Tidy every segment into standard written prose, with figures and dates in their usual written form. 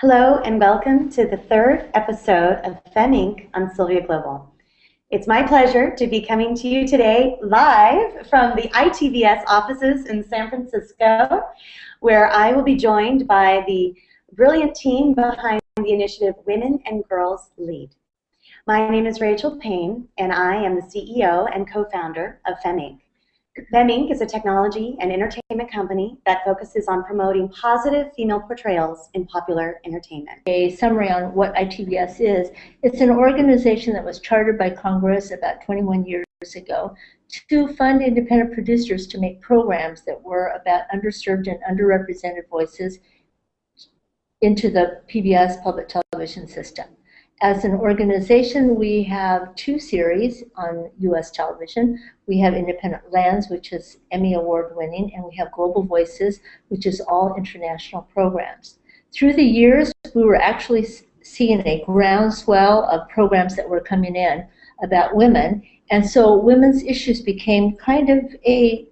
Hello and welcome to the third episode of Fem Inc. on Sylvia Global. It's my pleasure to be coming to you today live from the ITVS offices in San Francisco, where I will be joined by the brilliant team behind the initiative Women and Girls Lead. My name is Rachel Payne, and I am the CEO and co-founder of Fem Inc. Fem Inc. is a technology and entertainment company that focuses on promoting positive female portrayals in popular entertainment. A summary on what ITVS is. It's an organization that was chartered by Congress about 21 years ago to fund independent producers to make programs that were about underserved and underrepresented voices into the PBS public television system. As an organization, we have two series on U.S. television. We have Independent Lens, which is Emmy Award winning, and we have Global Voices, which is all international programs. Through the years, we were actually seeing a groundswell of programs that were coming in about women, and so women's issues became kind of a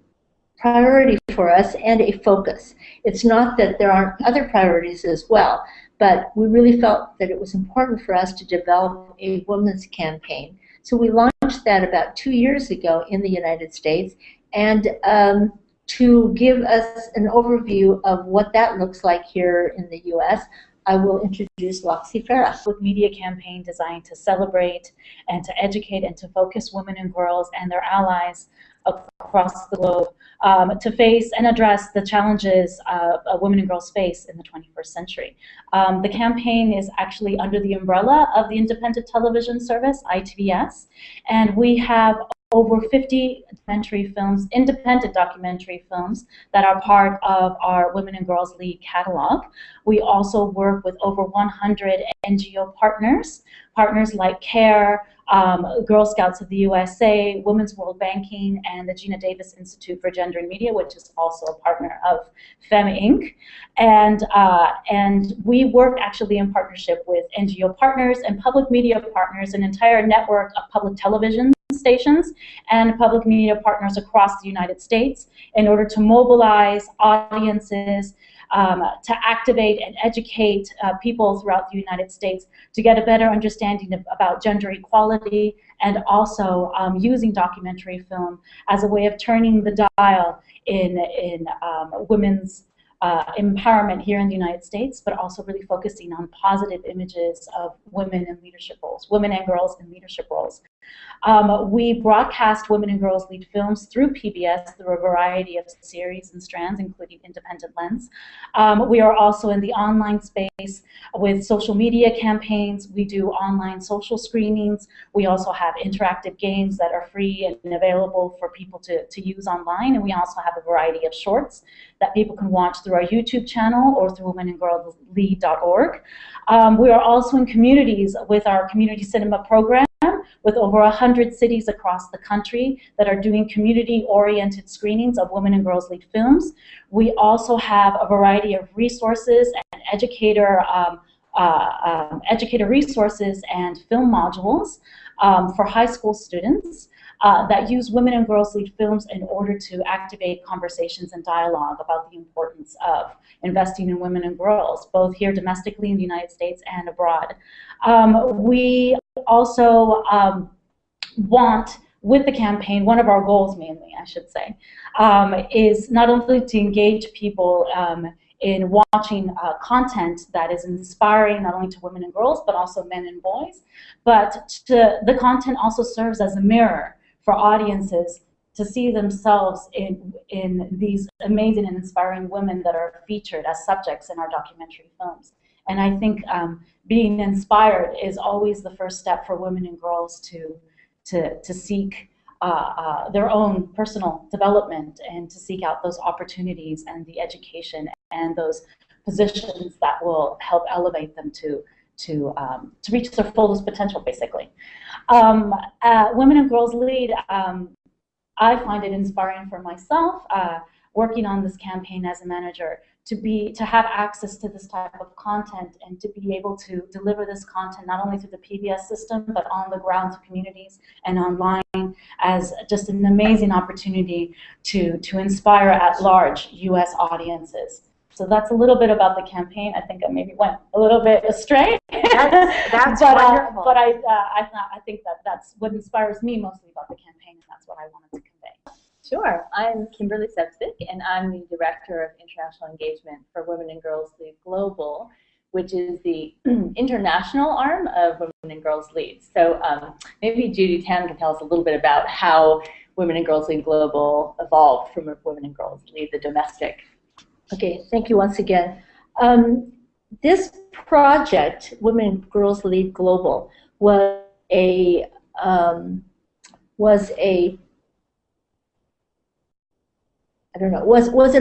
priority for us and a focus. It's not that there aren't other priorities as well, but we really felt that it was important for us to develop a women's campaign. So we launched that about 2 years ago in the United States, and to give us an overview of what that looks like here in the US, I will introduce Loxy Farah. With media campaign designed to celebrate and to educate and to focus women and girls and their allies across the globe to face and address the challenges women and girls face in the 21st century. The campaign is actually under the umbrella of the independent television service, ITVS, and we have over 50 documentary films, independent documentary films, that are part of our Women and Girls Lead catalog. We also work with over 100 NGO partners like CARE, Girl Scouts of the USA, Women's World Banking, and the Gina Davis Institute for Gender and Media, which is also a partner of Fem Inc. And we work actually in partnership with NGO partners and public media partners, an entire network of public television stations and public media partners across the United States in order to mobilize audiences, to activate and educate people throughout the United States to get a better understanding about gender equality, and also using documentary film as a way of turning the dial in women's empowerment here in the United States, but also really focusing on positive images of women in leadership roles, women and girls in leadership roles. We broadcast Women and Girls Lead films through PBS through a variety of series and strands, including Independent Lens. We are also in the online space with social media campaigns. We do online social screenings. We also have interactive games that are free and available for people to use online. And we also have a variety of shorts that people can watch through our YouTube channel or through womenandgirlslead.org. We are also in communities with our community cinema program, with over 100 cities across the country that are doing community-oriented screenings of Women and Girls Lead films. We also have a variety of resources and educator resources and film modules for high school students that use Women and Girls Lead films in order to activate conversations and dialogue about the importance of investing in women and girls, both here domestically in the United States and abroad. We also want, with the campaign, one of our goals mainly, I should say, is not only to engage people in watching content that is inspiring not only to women and girls, but also men and boys, but the content also serves as a mirror for audiences to see themselves in these amazing and inspiring women that are featured as subjects in our documentary films. And I think being inspired is always the first step for women and girls to seek their own personal development and to seek out those opportunities and the education and those positions that will help elevate them to reach their fullest potential, basically. Women and Girls Lead, I find it inspiring for myself, working on this campaign as a manager, to have access to this type of content and to be able to deliver this content not only through the PBS system, but on the ground to communities and online, as just an amazing opportunity to inspire at large U.S. audiences. So that's a little bit about the campaign. I think I maybe went a little bit astray. That's but, wonderful. But I think that's what inspires me mostly about the campaign, and that's what I wanted to convey. Sure. I'm Kimberly Sepsvik, and I'm the Director of International Engagement for Women and Girls Lead Global, which is the international arm of Women and Girls Lead. So maybe Judy Tam can tell us a little bit about how Women and Girls Lead Global evolved from Women and Girls Lead the domestic. Okay, thank you once again. This project, Women and Girls Lead Global, was an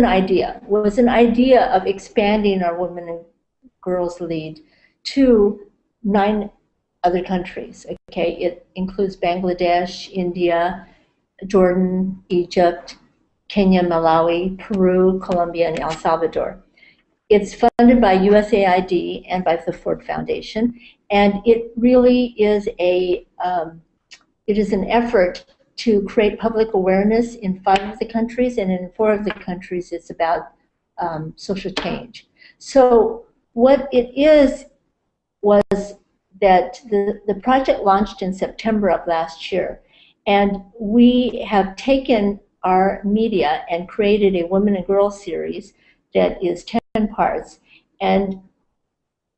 idea of expanding our Women and Girls Lead to 9 other countries. Okay, it includes Bangladesh, India, Jordan, Egypt, Kenya, Malawi, Peru, Colombia, and El Salvador. It's funded by USAID and by the Ford Foundation, and it really is an effort to create public awareness in 5 of the countries, and in 4 of the countries it's about social change. So what it is was that the project launched in September of last year, and we have taken our media and created a Women and Girls series that is 10 parts, and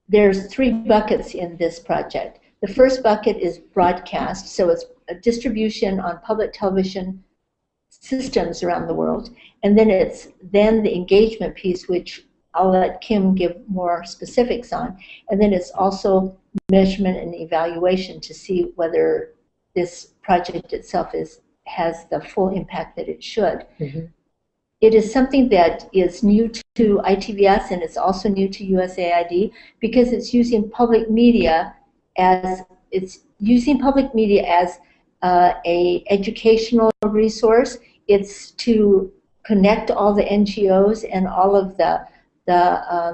there's 3 buckets in this project. The first bucket is broadcast, so it's a distribution on public television systems around the world, and then it's the engagement piece, which I'll let Kim give more specifics on, and then it's also measurement and evaluation to see whether this project itself has the full impact that it should. Mm-hmm. It is something that is new to ITVS, and it's also new to USAID because it's using public media as a educational resource. It's to connect all the NGOs and all of the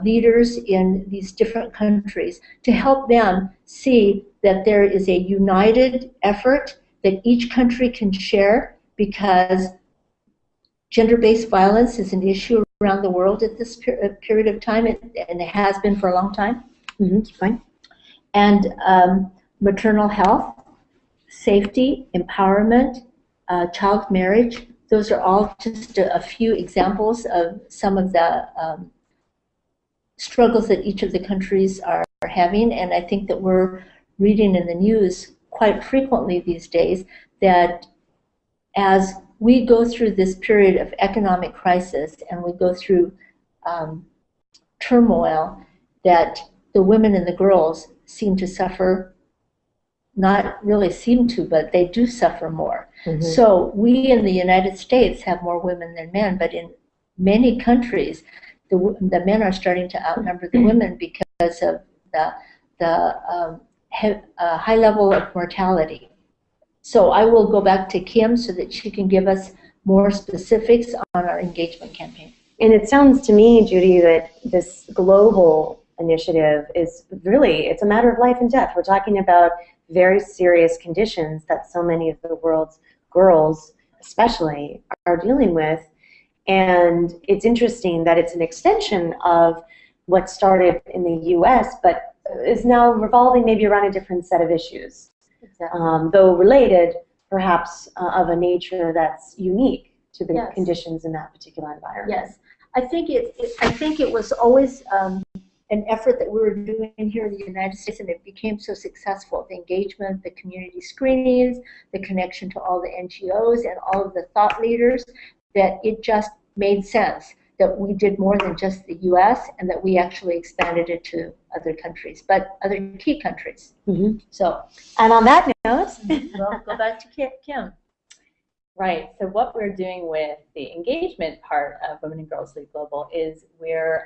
leaders in these different countries to help them see that there is a united effort that each country can share, because gender-based violence is an issue around the world at this period of time, and it has been for a long time. Mm-hmm. Fine. And maternal health, safety, empowerment, child marriage, those are all just a few examples of some of the struggles that each of the countries are having. And I think that we're reading in the news quite frequently these days that as we go through this period of economic crisis and we go through turmoil, that the women and the girls seem to suffer, not really seem to, but they do suffer more. Mm-hmm. So we in the United States have more women than men, but in many countries, the men are starting to outnumber the women because of the high level of mortality. So I will go back to Kim so that she can give us more specifics on our engagement campaign. And it sounds to me, Judy, that this global initiative is really, it's a matter of life and death. We're talking about very serious conditions that so many of the world's girls, especially, are dealing with. And it's interesting that it's an extension of what started in the U.S., but is now revolving maybe around a different set of issues. Exactly. Though related, perhaps of a nature that's unique to the yes. conditions in that particular environment. Yes, I think it was always an effort that we were doing here in the United States, and it became so successful. The engagement, the community screenings, the connection to all the NGOs and all of the thought leaders, that it just made sense that we did more than just the U.S. and that we actually expanded it to other countries, but other key countries. Mm-hmm. So, and on that note, we'll go back to Kim. Right. So what we're doing with the engagement part of Women and Girls Lead Global is we're,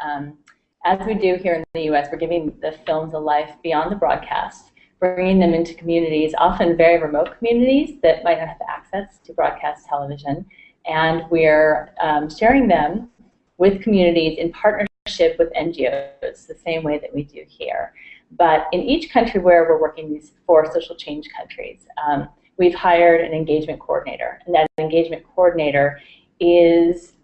as we do here in the U.S., we're giving the films a life beyond the broadcast, bringing them into communities, often very remote communities that might not have access to broadcast television, and we're sharing them with communities in partnership with NGOs, the same way that we do here. But in each country where we're working, these 4 social change countries, we've hired an engagement coordinator, and that engagement coordinator is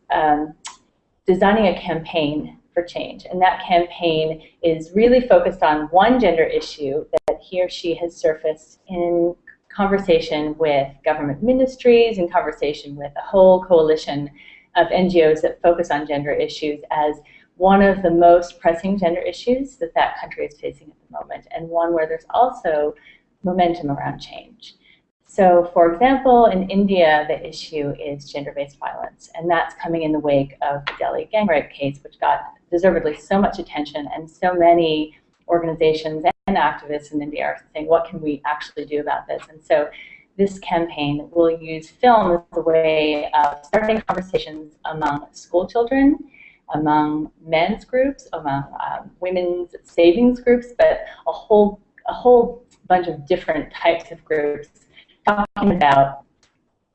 designing a campaign for change. And that campaign is really focused on one gender issue that he or she has surfaced in conversation with government ministries, in conversation with a whole coalition of NGOs that focus on gender issues as one of the most pressing gender issues that that country is facing at the moment, and one where there's also momentum around change. So, for example, in India, the issue is gender-based violence, and that's coming in the wake of the Delhi gang rape case, which got deservedly so much attention, and so many organizations and activists in India are saying, what can we actually do about this? And so this campaign will use film as a way of starting conversations among school children, among men's groups, among women's savings groups, but a whole bunch of different types of groups, talking about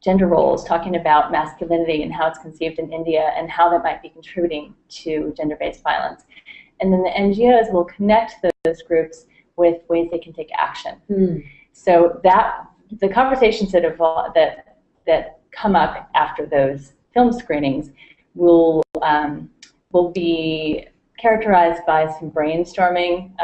gender roles, talking about masculinity and how it's conceived in India and how that might be contributing to gender-based violence. And then the NGOs will connect those groups with ways they can take action. So that the conversations that come up after those film screenings will be characterized by some brainstorming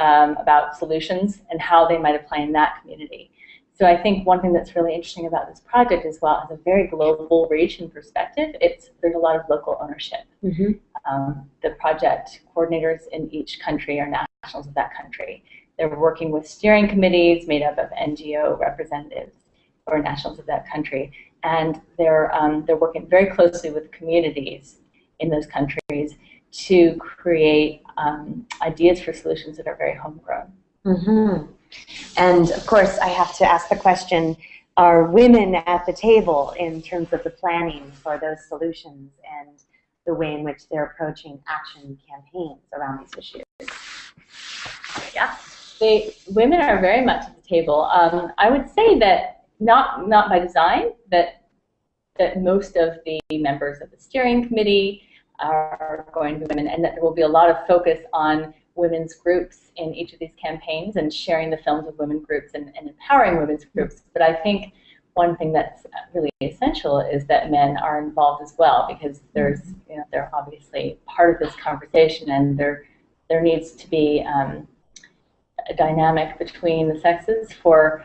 about solutions and how they might apply in that community. So I think one thing that's really interesting about this project is, while it has a very global reach and perspective, there's a lot of local ownership. The project coordinators in each country are nationals of that country. They're working with steering committees made up of NGO representatives who are nationals of that country, and they're working very closely with communities in those countries to create ideas for solutions that are very homegrown. And of course, I have to ask the question, are women at the table in terms of the planning for those solutions and the way in which they're approaching action campaigns around these issues? Yeah, women are very much at the table. I would say that not by design, that most of the members of the steering committee are going to be women, and that there will be a lot of focus on women's groups in each of these campaigns and sharing the films of women groups and empowering women's groups. But I think one thing that's really essential is that men are involved as well, because they're obviously part of this conversation, and there needs to be a dynamic between the sexes for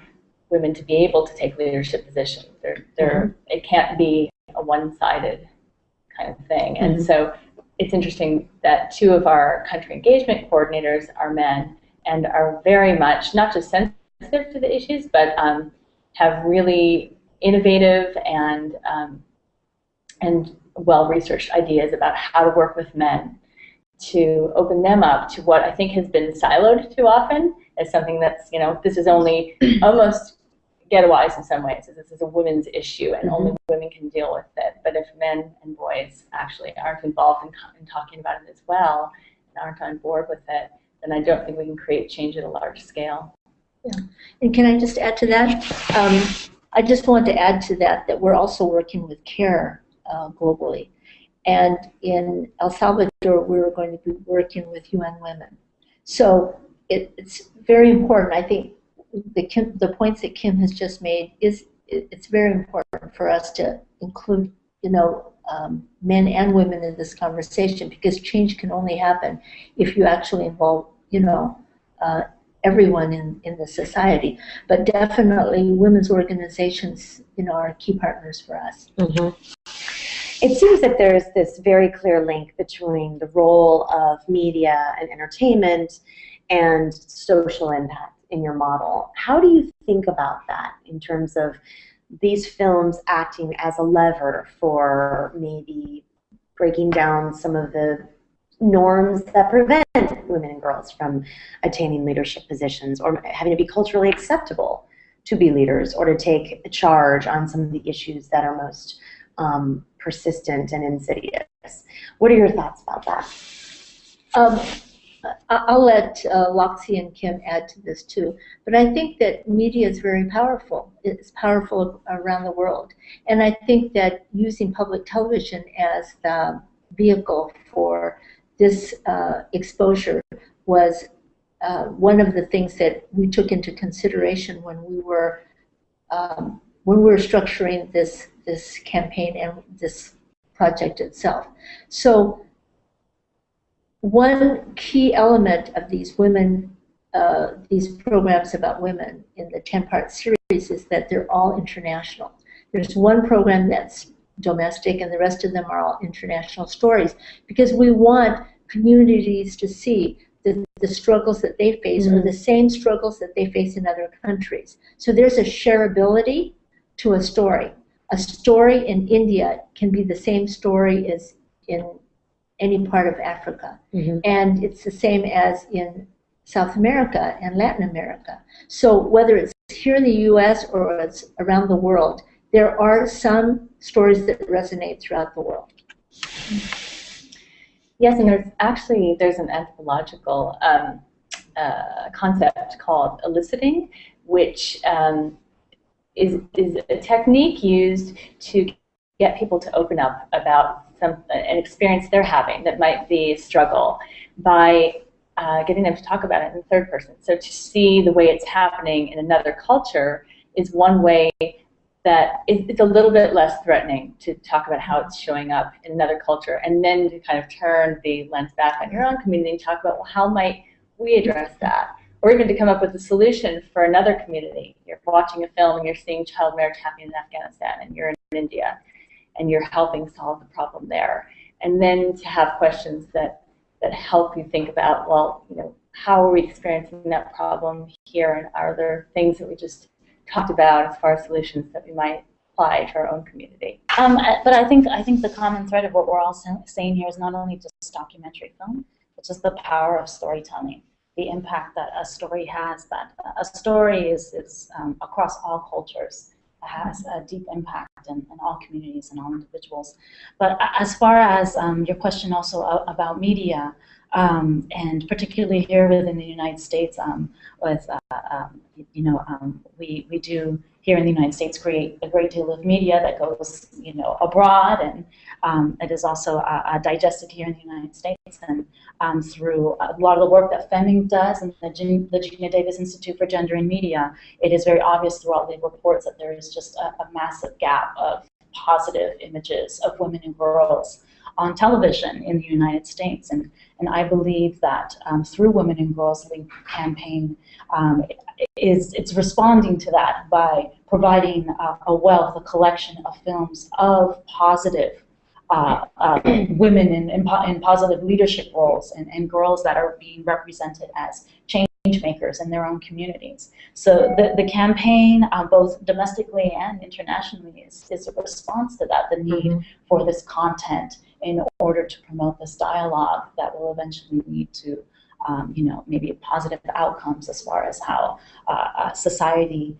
women to be able to take leadership positions. It can't be a one-sided kind of thing. And so it's interesting that two of our country engagement coordinators are men and are very much not just sensitive to the issues, but have really innovative and well-researched ideas about how to work with men to open them up to what I think has been siloed too often as something that's, this is only almost ghettoized in some ways. This is a women's issue, and only women can deal with it. But if men and boys actually aren't involved in talking about it as well, and aren't on board with it, then I don't think we can create change at a large scale. Yeah. And can I just add to that? I just want to add to that we're also working with CARE globally. And in El Salvador, we're going to be working with UN Women. So it's very important. I think the points that Kim has just made it's very important for us to include men and women in this conversation, because change can only happen if you actually involve everyone in the society. But definitely women's organizations are key partners for us. It seems that there's this very clear link between the role of media and entertainment and social impact in your model. How do you think about that in terms of these films acting as a lever for maybe breaking down some of the norms that prevent women and girls from attaining leadership positions, or having to be culturally acceptable to be leaders or to take a charge on some of the issues that are most persistent and insidious? What are your thoughts about that? I'll let Loxie and Kim add to this too, but I think that media is very powerful. It's powerful around the world, and I think that using public television as the vehicle for this exposure was one of the things that we took into consideration when we were structuring this campaign and this project itself. So one key element of these these programs about women in the 10-part series is that they're all international. There's one program that's domestic, and the rest of them are all international stories, because we want communities to see the struggles that they face are the same struggles that they face in other countries. So there's a shareability to a story. A story in India can be the same story as in any part of Africa. And it's the same as in South America and Latin America. So whether it's here in the US or it's around the world, there are some stories that resonate throughout the world. Yes, and there's an anthropological concept called eliciting, which is a technique used to get people to open up about an experience they're having that might be a struggle, by getting them to talk about it in the third person. So to see the way it's happening in another culture is one way that it's a little bit less threatening to talk about how it's showing up in another culture, and then to kind of turn the lens back on your own community and talk about, well, how might we address that? Or even to come up with a solution for another community. You're watching a film and you're seeing child marriage happening in Afghanistan, and you're in India, and you're helping solve the problem there. And then to have questions that help you think about, well, how are we experiencing that problem here, and are there things that we just talked about as far as solutions that we might apply to our own community? But I think the common thread of what we're all saying here is not only just documentary film, but just the power of storytelling, the impact that a story has. That a story is across all cultures, has a deep impact in all communities and all individuals. But as far as your question also about media, and particularly here within the United States, we do here in the United States create a great deal of media that goes abroad, and it is also digested here in the United States, and through a lot of the work that Fem Inc. does, and the Gina Davis Institute for Gender and Media, it is very obvious through all the reports that there is just a massive gap of positive images of women and girls on television in the United States. And I believe that through Women and Girls League campaign, it's responding to that by providing a collection of films of positive women in positive leadership roles, and girls that are being represented as change makers in their own communities. So the campaign, both domestically and internationally, is a response to that, the need for this content in order to promote this dialogue that will eventually lead to maybe positive outcomes as far as how society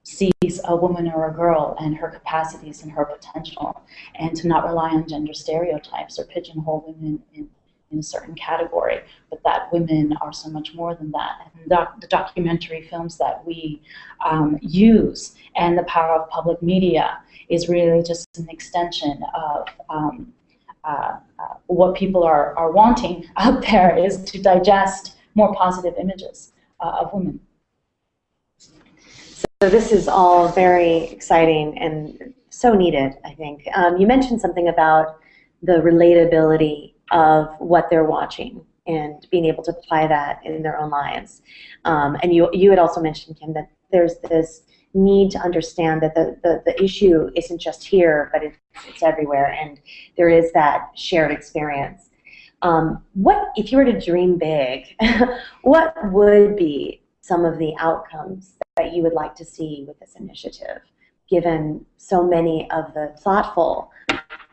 sees a woman or a girl and her capacities and her potential, and to not rely on gender stereotypes or pigeonhole women in a certain category, but that women are so much more than that. And the documentary films that we use, and the power of public media, is really just an extension of what people are wanting out there, is to digest more positive images of women. So this is all very exciting and so needed, I think. You mentioned something about the relatability of what they're watching and being able to apply that in their own lives. And you had also mentioned, Kim, that there's this need to understand that the issue isn't just here, but it's everywhere, and there is that shared experience. What, if you were to dream big, what would be some of the outcomes that you would like to see with this initiative, given so many of the thoughtful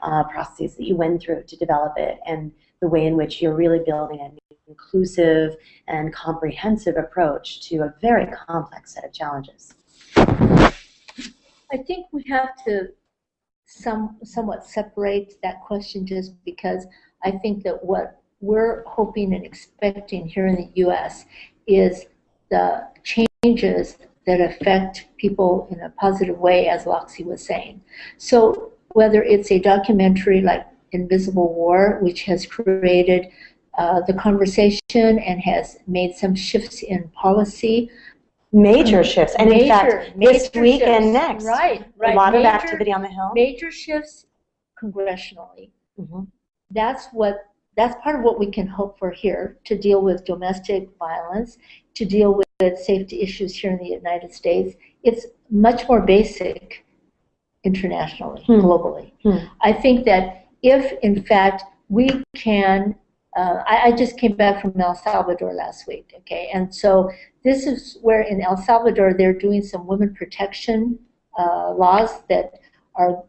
processes that you went through to develop it, and the way in which you're really building an inclusive and comprehensive approach to a very complex set of challenges? I think we have to somewhat separate that question, just because I think that what we're hoping and expecting here in the U.S. is the changes that affect people in a positive way, as Loxie was saying. So whether it's a documentary like Invisible War, which has created the conversation and has made some shifts in policy. Major shifts, and in fact, this week shifts. and next, right. a lot of activity on the Hill. Major shifts congressionally. That's what that's part of what we can hope for here, to deal with domestic violence, to deal with safety issues here in the United States. It's much more basic internationally, globally. I think that if, in fact, we can, I just came back from El Salvador last week, okay, and so this is where in El Salvador they're doing some women protection laws that are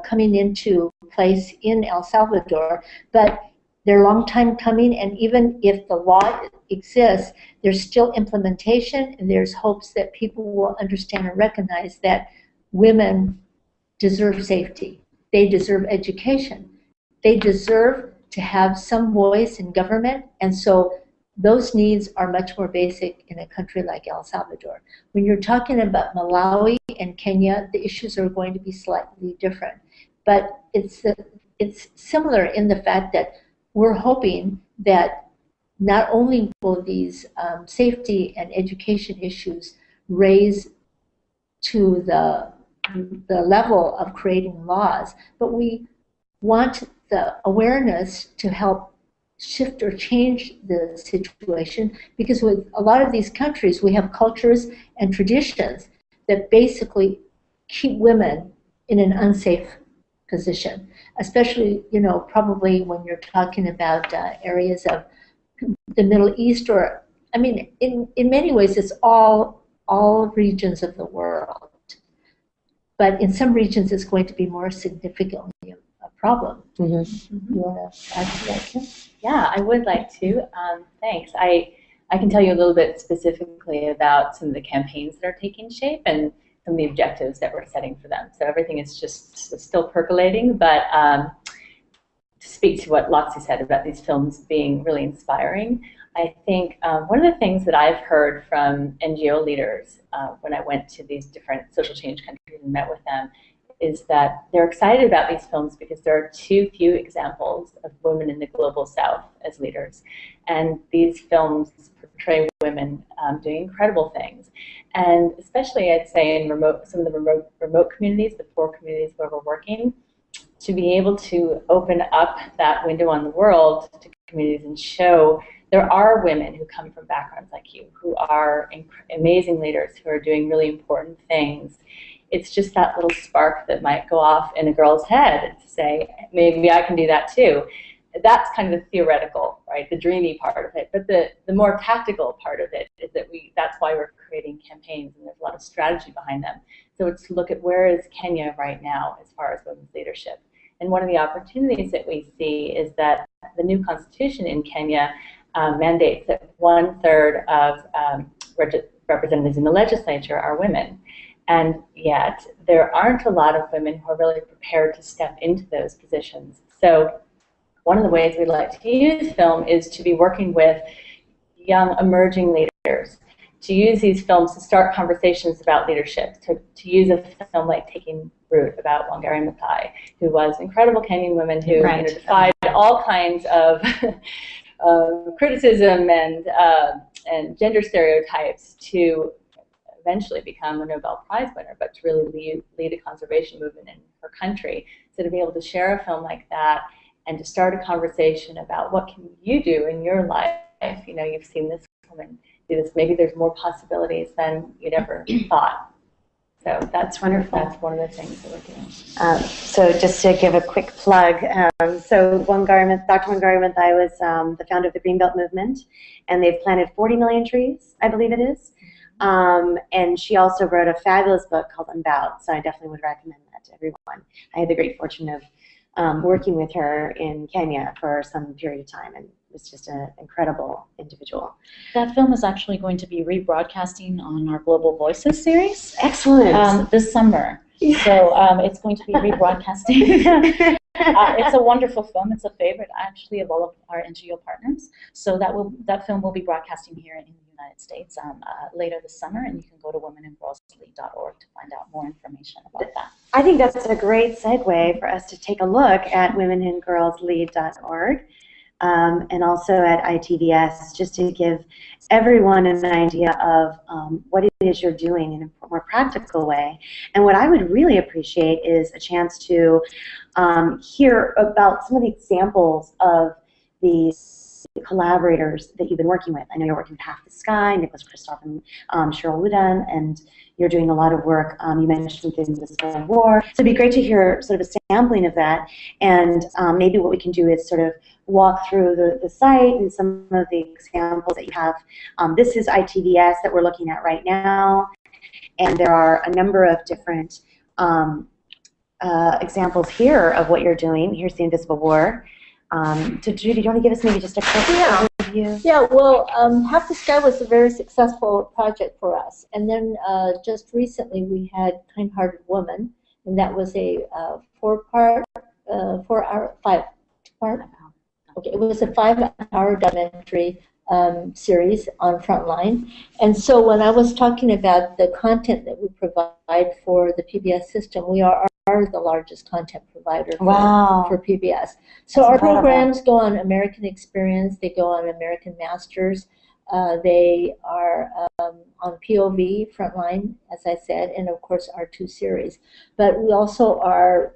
coming into place in El Salvador, but they're a long time coming, and even if the law exists, there's still implementation, and there's hopes that people will understand and recognize that women deserve safety. They deserve education. They deserve to have some voice in government, and so those needs are much more basic in a country like El Salvador. When you're talking about Malawi and Kenya, the issues are going to be slightly different. But it's similar in the fact that we're hoping that not only will these safety and education issues raise to the level of creating laws, but we want the awareness to help shift or change the situation, because with a lot of these countries we have cultures and traditions that basically keep women in an unsafe position, especially, you know, probably when you're talking about areas of the Middle East, or, I mean, in many ways it's all regions of the world, but in some regions it's going to be more significantly a problem. You want to add to that, Kim? Yeah, I would like to. Thanks. I can tell you a little bit specifically about some of the campaigns that are taking shape and some of the objectives that we're setting for them. So everything is just still percolating, but to speak to what Loxie said about these films being really inspiring, I think one of the things that I've heard from NGO leaders when I went to these different social change countries and met with them is that they're excited about these films because there are too few examples of women in the global south as leaders. And these films portray women doing incredible things. And especially, I'd say, in some of the remote communities, the poor communities where we're working, to be able to open up that window on the world to communities and show there are women who come from backgrounds like you, who are amazing leaders, who are doing really important things. It's just that little spark that might go off in a girl's head to say, maybe I can do that too. That's kind of the theoretical, right, the dreamy part of it. But the more tactical part of it is that that's why we're creating campaigns, and there's a lot of strategy behind them. So it's to look at where is Kenya right now as far as women's leadership. And one of the opportunities that we see is that the new constitution in Kenya mandates that 1/3 of representatives in the legislature are women. And yet, there aren't a lot of women who are really prepared to step into those positions. So one of the ways we like to use film is to be working with young emerging leaders, to use these films to start conversations about leadership, to use a film like Taking Root about Wangari Maathai, who was an incredible Kenyan woman who defied all kinds of criticism and gender stereotypes to eventually become a Nobel Prize winner, but to really lead a conservation movement in her country. So to be able to share a film like that and to start a conversation about what can you do in your life, you know, you've seen this woman do this, maybe there's more possibilities than you'd ever thought. So that's wonderful. That's one of the things that we're doing. So just to give a quick plug, so Dr. Wangari Maathai was the founder of the Greenbelt movement, and they've planted 40 million trees, I believe it is. And she also wrote a fabulous book called Unbowed, so I definitely would recommend that to everyone. I had the great fortune of working with her in Kenya for some period of time, and was just an incredible individual. That film is actually going to be rebroadcasting on our Global Voices series. Excellent. This summer. Yeah. So it's going to be rebroadcasting. It's a wonderful film. It's a favorite, actually, of all of our NGO partners. So that film will be broadcasting here in the United States later this summer, and you can go to womenandgirlslead.org to find out more information about that. I think that's a great segue for us to take a look at womenandgirlslead.org. and also at ITVS, just to give everyone an idea of what it is you're doing in a more practical way. And what I would really appreciate is a chance to hear about some of the examples of these collaborators that you've been working with. I know you're working with Half the Sky, Nicholas Kristoff and Cheryl Wooden, and you're doing a lot of work. You mentioned the Invisible War. So it'd be great to hear sort of a sampling of that, and maybe what we can do is sort of walk through the site and some of the examples that you have. This is ITVS that we're looking at right now, and there are a number of different examples here of what you're doing. Here's the Invisible War. So Judy, do you want to give us maybe just a quick overview? Yeah, well, Half the Sky was a very successful project for us. And then just recently we had Kind-Hearted Woman, and that was a five-part, okay, it was a 5-hour documentary series on Frontline. And so when I was talking about the content that we provide for the PBS system, we are the largest content provider for PBS. So our programs go on American Experience, they go on American Masters, they are on POV, Frontline, as I said, and of course our 2 series. But we also are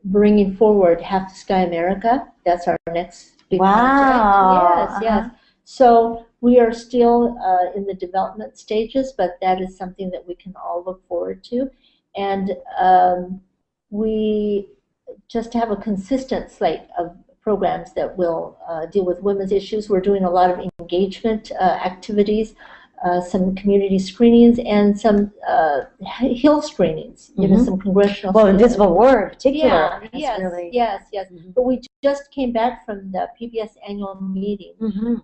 bringing forward Half the Sky America. That's our next big project. Yes. So we are still in the development stages, but that is something that we can all look forward to. And we just have a consistent slate of programs that will deal with women's issues. We're doing a lot of engagement activities, some community screenings, and some Hill screenings, you know, some congressional. Well, Invisible War in particular. Yes. But we just came back from the PBS annual meeting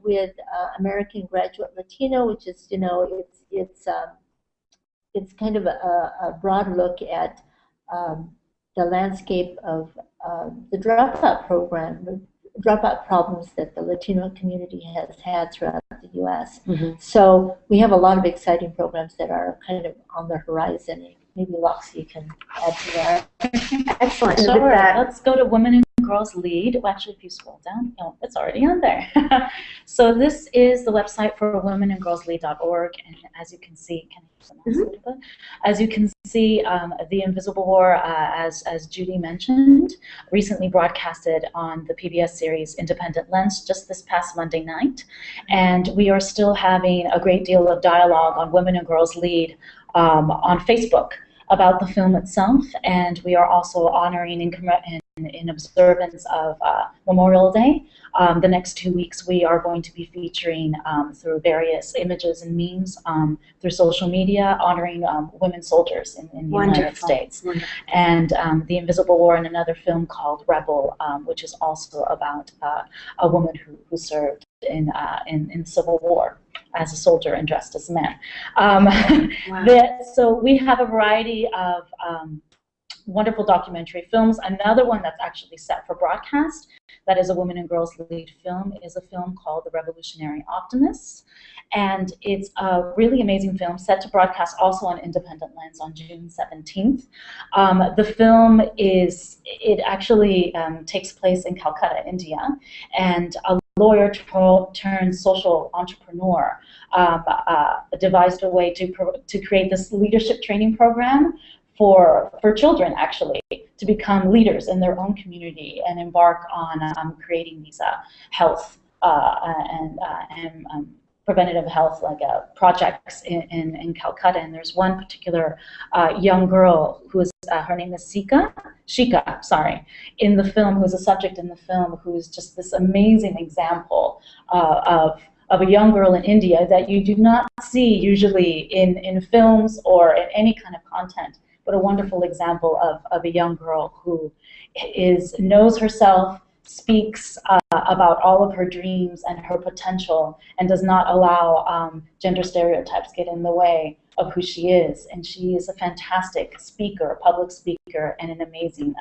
with American Graduate Latino, which is, you know, it's kind of a broad look at the landscape of the dropout program, the dropout problems that the Latino community has had throughout the U.S. So we have a lot of exciting programs that are kind of on the horizon. Maybe Loxie can add to that. Excellent. Sure. Let's go to Women and Girls Lead. Well, actually, if you scroll down, it's already on there. So this is the website for womenandgirlslead.org, and as you can see, as you can see, the Invisible War, as Judy mentioned, recently broadcasted on the PBS series Independent Lens just this past Monday night, and we are still having a great deal of dialogue on Women and Girls Lead on Facebook about the film itself, and we are also honoring in observance of Memorial Day. The next 2 weeks we are going to be featuring through various images and memes through social media, honoring women soldiers in the United States. And The Invisible War, and another film called Rebel, which is also about a woman who served in the Civil War as a soldier and dressed as a man. So we have a variety of wonderful documentary films. Another one that's actually set for broadcast, that is a Women and Girls Lead film, is a film called The Revolutionary Optimists. And it's a really amazing film set to broadcast also on Independent Lens on June 17th. The film actually takes place in Calcutta, India, and a lawyer turned social entrepreneur devised a way to create this leadership training program for children, actually, to become leaders in their own community and embark on creating these health and preventative health projects in Calcutta. And there's one particular young girl who is, her name is Shika, sorry, in the film, who's a subject in the film, who's just this amazing example of a young girl in India that you do not see usually in films or in any kind of content, but a wonderful example of a young girl who knows herself, speaks about all of her dreams and her potential, and does not allow gender stereotypes get in the way of who she is. And she is a fantastic speaker, public speaker, and an amazing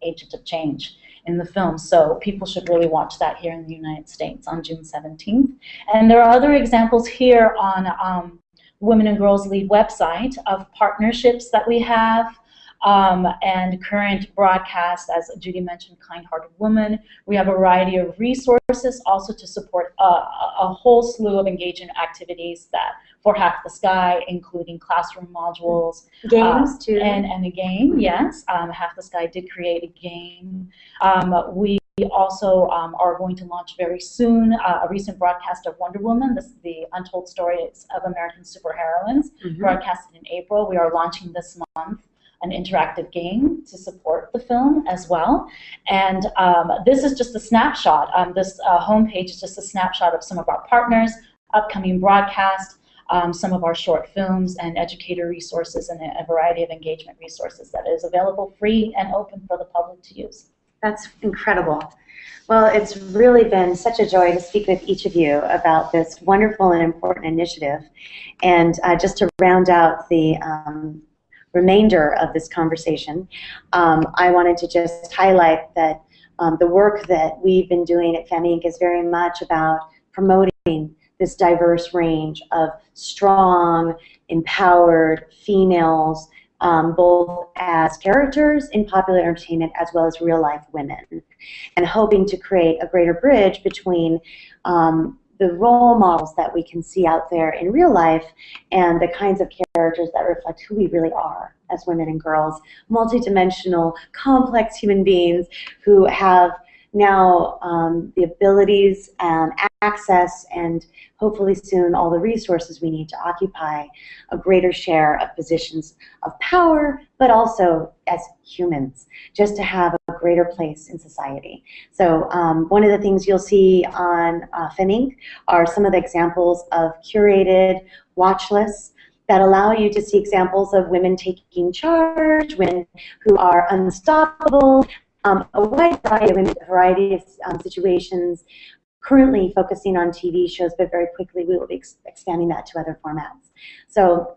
agent of change in the film. So people should really watch that here in the United States on June 17th. And there are other examples here on Women and Girls Lead website of partnerships that we have and current broadcast, as Judy mentioned, Kind-Hearted Woman. We have a variety of resources also to support a whole slew of engagement activities that for Half the Sky, including classroom modules. Games, too. And a game, yes. Half the Sky did create a game. We also are going to launch very soon a recent broadcast of Wonder Woman, the Untold Stories of American Superheroines, broadcasted in April. We are launching this month an interactive game to support the film as well. And this is just a snapshot. This homepage is just a snapshot of some of our partners, upcoming broadcasts, some of our short films and educator resources, and a variety of engagement resources that is available free and open for the public to use. That's incredible. Well, it's really been such a joy to speak with each of you about this wonderful and important initiative. And just to round out the remainder of this conversation, I wanted to just highlight that the work that we've been doing at Fem Inc. is very much about promoting this diverse range of strong, empowered females, both as characters in popular entertainment as well as real-life women, and hoping to create a greater bridge between the role models that we can see out there in real life and the kinds of characters that reflect who we really are as women and girls, multidimensional, complex human beings who have now the abilities and access and hopefully soon all the resources we need to occupy a greater share of positions of power, but also as humans, just to have a greater place in society. So one of the things you'll see on Fem Inc. are some of the examples of curated watch lists that allow you to see examples of women taking charge, women who are unstoppable, a wide variety of women, a variety of situations, currently focusing on TV shows, but very quickly we will be expanding that to other formats. So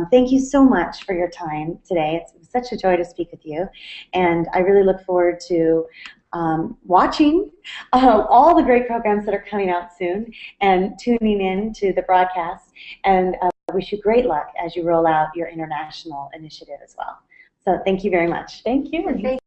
thank you so much for your time today. It's such a joy to speak with you, and I really look forward to watching all the great programs that are coming out soon and tuning in to the broadcast, and wish you great luck as you roll out your international initiative as well. So thank you very much. Thank you.